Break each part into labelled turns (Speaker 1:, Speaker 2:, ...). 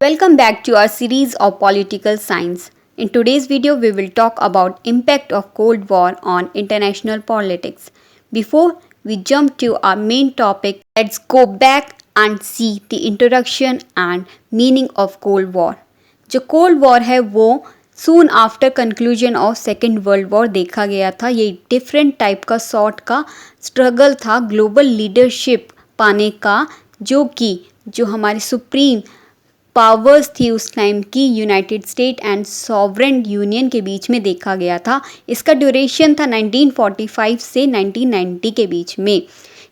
Speaker 1: Welcome back to our series of political science. In today's video, we will talk about impact of Cold War on international politics. Before we jump to our main topic, let's go back and see the introduction and meaning of Cold War. जो cold war है वो soon after conclusion of second world war देखा गया था. ये different type का sort का struggle था ग्लोबल लीडरशिप पाने का, जो हमारे सुप्रीम पावर्स थी उस टाइम की United state and sovereign union के बीच में देखा गया था. इसका ड्यूरेशन था 1945 से 1990 के बीच में.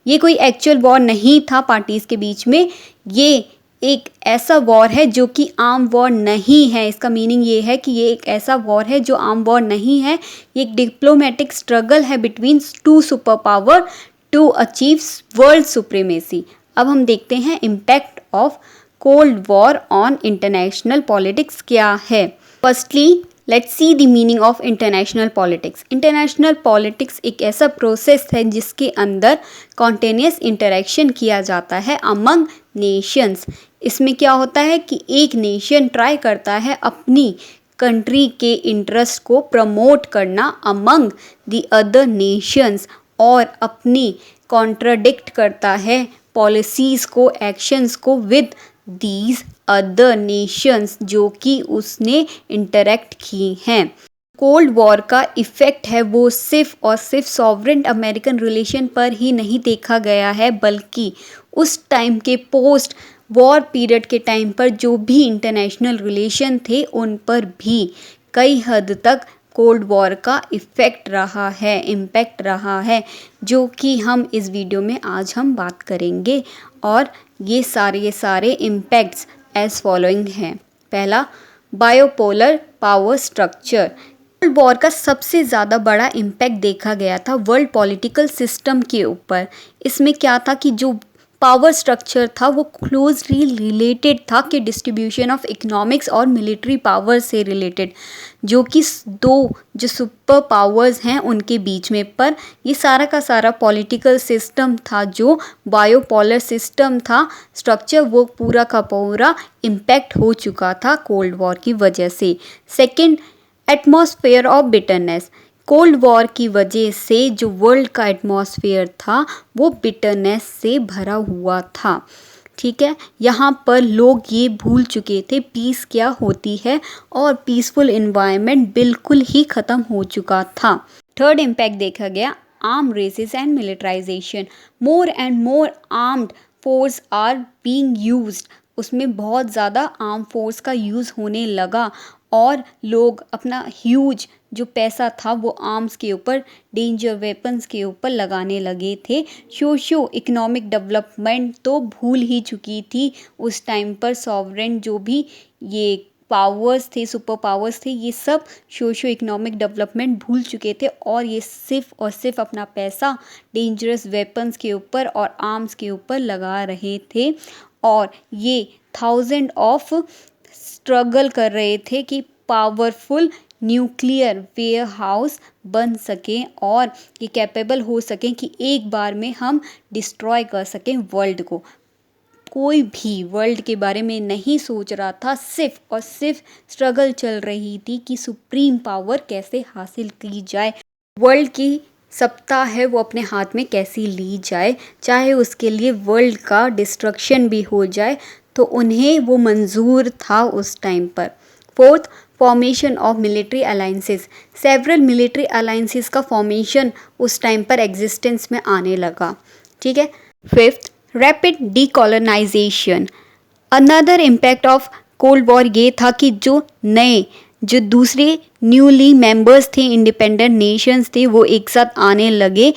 Speaker 1: ये कोई एक्चुअल वॉर नहीं था पार्टीज़ के बीच में. ये एक ऐसा वॉर है जो कि आर्म वॉर नहीं है. इसका मीनिंग ये है कि ये एक ऐसा वॉर है जो आर्म वॉर नहीं है. ये एक डिप्लोमेटिक स्ट्रगल है between two super power to achieve world supremacy. अब हम देखते हैं impact of cold war on international politics क्या है. Firstly let's see the meaning of international politics. International politics एक ऐसा प्रोसेस है जिसके अंदर कॉन्टिन्यूस इंटरेक्शन किया जाता है अमंग नेशंस. इसमें क्या होता है कि एक नेशन ट्राई करता है अपनी कंट्री के इंटरेस्ट को प्रमोट करना अमंग द अदर नेशंस और अपनी कॉन्ट्राडिक्ट करता है पॉलिसीज़ को, एक्शंस को विद दीज अदर नेशंस जो कि उसने इंटरेक्ट की हैं. कोल्ड वॉर का इफ़ेक्ट है वो सिर्फ और सिर्फ सॉवरेन अमेरिकन रिलेशन पर ही नहीं देखा गया है, बल्कि उस टाइम के पोस्ट वॉर पीरियड के टाइम पर जो भी इंटरनेशनल रिलेशन थे उन पर भी कई हद तक कोल्ड वॉर का इफ़ेक्ट रहा है, इम्पैक्ट रहा है, जो कि हम इस वीडियो में आज हम बात करेंगे. और ये सारे इम्पैक्ट्स एज फॉलोइंग हैं. पहला, bipolar power structure. Cold war का सबसे ज़्यादा बड़ा इम्पैक्ट देखा गया था वर्ल्ड पॉलिटिकल सिस्टम के ऊपर. इसमें क्या था कि जो पावर स्ट्रक्चर था वो क्लोजली रिलेटेड था कि डिस्ट्रीब्यूशन ऑफ इकोनॉमिक्स और मिलिट्री पावर से रिलेटेड, जो कि जो सुपर पावर्स हैं उनके बीच में. पर ये सारा का सारा पॉलिटिकल सिस्टम था जो बायोपोलर सिस्टम था स्ट्रक्चर, वो पूरा का पूरा इम्पैक्ट हो चुका था कोल्ड वॉर की वजह से. Second, atmosphere of bitterness. Cold war की वजह से जो वर्ल्ड का एटमॉस्फेयर था वो बिटरनेस से भरा हुआ था. ठीक है, यहाँ पर लोग ये भूल चुके थे पीस क्या होती है और पीसफुल इन्वायरमेंट बिल्कुल ही ख़त्म हो चुका था. थर्ड इम्पैक्ट देखा गया arm races and militarisation. More and more armed force are being used. उसमें बहुत ज़्यादा आर्म फोर्स का यूज़ होने लगा और लोग अपना ह्यूज जो पैसा था वो आर्म्स के ऊपर, डेंजर वेपन्स के ऊपर लगाने लगे थे. सोशो इकोनॉमिक डेवलपमेंट तो भूल ही चुकी थी उस टाइम पर सॉवरेन जो भी ये पावर्स थे, सुपर पावर्स थे, ये सब सोशो इकोनॉमिक डेवलपमेंट भूल चुके थे और ये सिर्फ और सिर्फ अपना पैसा डेंजरस वेपन्स के ऊपर और आर्म्स के ऊपर लगा रहे थे. और ये थाउजेंड ऑफ स्ट्रगल कर रहे थे कि पावरफुल न्यूक्लियर वेयर हाउस बन सकें और ये कैपेबल हो सकें कि एक बार में हम डिस्ट्रॉय कर सकें वर्ल्ड को. कोई भी वर्ल्ड के बारे में नहीं सोच रहा था, सिर्फ और सिर्फ स्ट्रगल चल रही थी कि सुप्रीम पावर कैसे हासिल की जाए, वर्ल्ड की सत्ता है वो अपने हाथ में कैसी ली जाए, चाहे उसके लिए वर्ल्ड का डिस्ट्रक्शन भी हो जाए, तो उन्हें वो मंजूर था उस टाइम पर. Fourth, formation of military alliances. Several military alliances का फॉर्मेशन उस टाइम पर एग्जिस्टेंस में आने लगा. ठीक है. Fifth, rapid decolonization. Another impact of cold war ये था कि जो दूसरे न्यूली मेंबर्स थे, इंडिपेंडेंट नेशंस थे, वो एक साथ आने लगे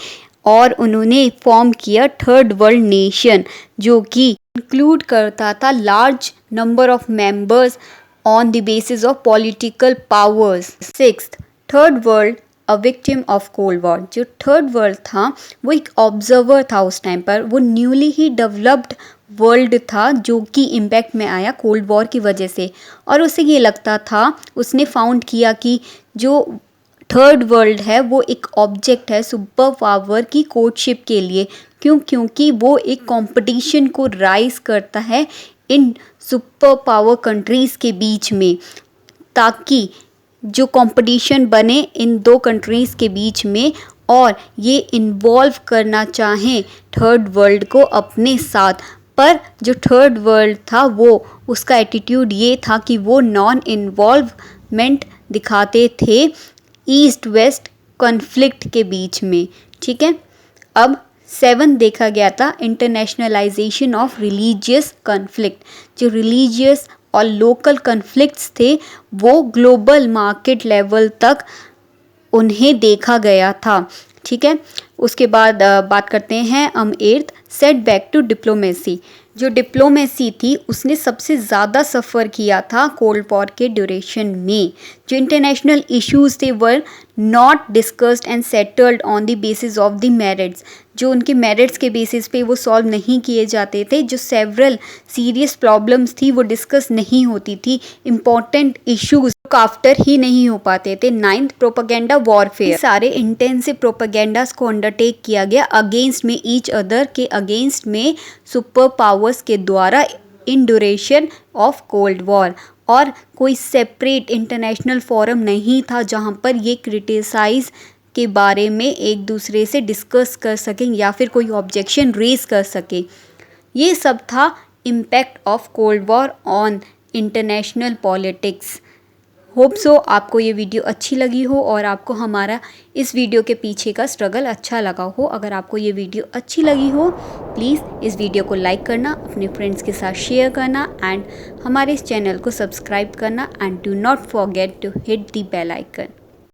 Speaker 1: और उन्होंने फॉर्म किया थर्ड वर्ल्ड नेशन, जो कि इंक्लूड करता था large number of members on the basis of political powers. Sixth, third world a victim of cold war. जो थर्ड वर्ल्ड था वो एक ऑब्जर्वर था उस टाइम पर, वो न्यूली ही डेवलप्ड वर्ल्ड था जो कि इम्पैक्ट में आया कोल्ड वॉर की वजह से. और उसे ये लगता था, उसने फाउंड किया कि जो थर्ड वर्ल्ड है वो एक ऑब्जेक्ट है सुपर पावर की कोर्टशिप के लिए. क्योंकि वो एक कंपटीशन को राइज करता है इन सुपर पावर कंट्रीज़ के बीच में, ताकि जो कंपटीशन बने इन दो कंट्रीज़ के बीच में और ये इन्वॉल्व करना चाहें थर्ड वर्ल्ड को अपने साथ। पर जो थर्ड वर्ल्ड था वो उसका एटीट्यूड ये था कि वो नॉन इन्वॉल्वमेंट दिखाते थे ईस्ट वेस्ट कॉन्फ्लिक्ट के बीच में। ठीक है, अब 7 देखा गया था इंटरनेशनलाइजेशन ऑफ रिलीजियस कॉन्फ्लिक्ट। जो रिलीजियस और लोकल कॉन्फ्लिक्ट्स थे वो ग्लोबल मार्केट लेवल तक उन्हें देखा गया था। ठीक है, उसके बाद बात करते हैं हम 8th सेटबैक टू डिप्लोमेसी। जो डिप्लोमेसी थी उसने सबसे ज़्यादा सफ़र किया था कोल्ड वॉर के ड्यूरेशन में। जो इंटरनेशनल इश्यूज थे were not discussed and settled on the basis of the merits. जो उनके मेरिट्स के बेसिस पे वो सॉल्व नहीं किए जाते थे। जो सेवरल सीरियस प्रॉब्लम्स थी वो डिस्कस नहीं होती थी। इम्पॉर्टेंट इश्यूज आफ्टर ही नहीं हो पाते थे। 9th propaganda warfare. सारे इंटेंसिव प्रोपेगेंडास को अंडरटेक किया गया अगेंस्ट में ईच अदर के अगेंस्ट में सुपर पावर्स के द्वारा in duration of cold war. और कोई सेपरेट इंटरनेशनल फोरम नहीं था जहां पर ये क्रिटिसाइज के बारे में एक दूसरे से डिस्कस कर सकें या फिर कोई ऑब्जेक्शन रेज कर सके। ये सब था impact of cold war on international politics. Hope so आपको ये वीडियो अच्छी लगी हो और आपको हमारा इस वीडियो के पीछे का स्ट्रगल अच्छा लगा हो। अगर आपको ये वीडियो अच्छी लगी हो प्लीज़ इस वीडियो को लाइक करना, अपने फ्रेंड्स के साथ शेयर करना एंड हमारे इस चैनल को सब्सक्राइब करना and do not forget to hit the bell icon.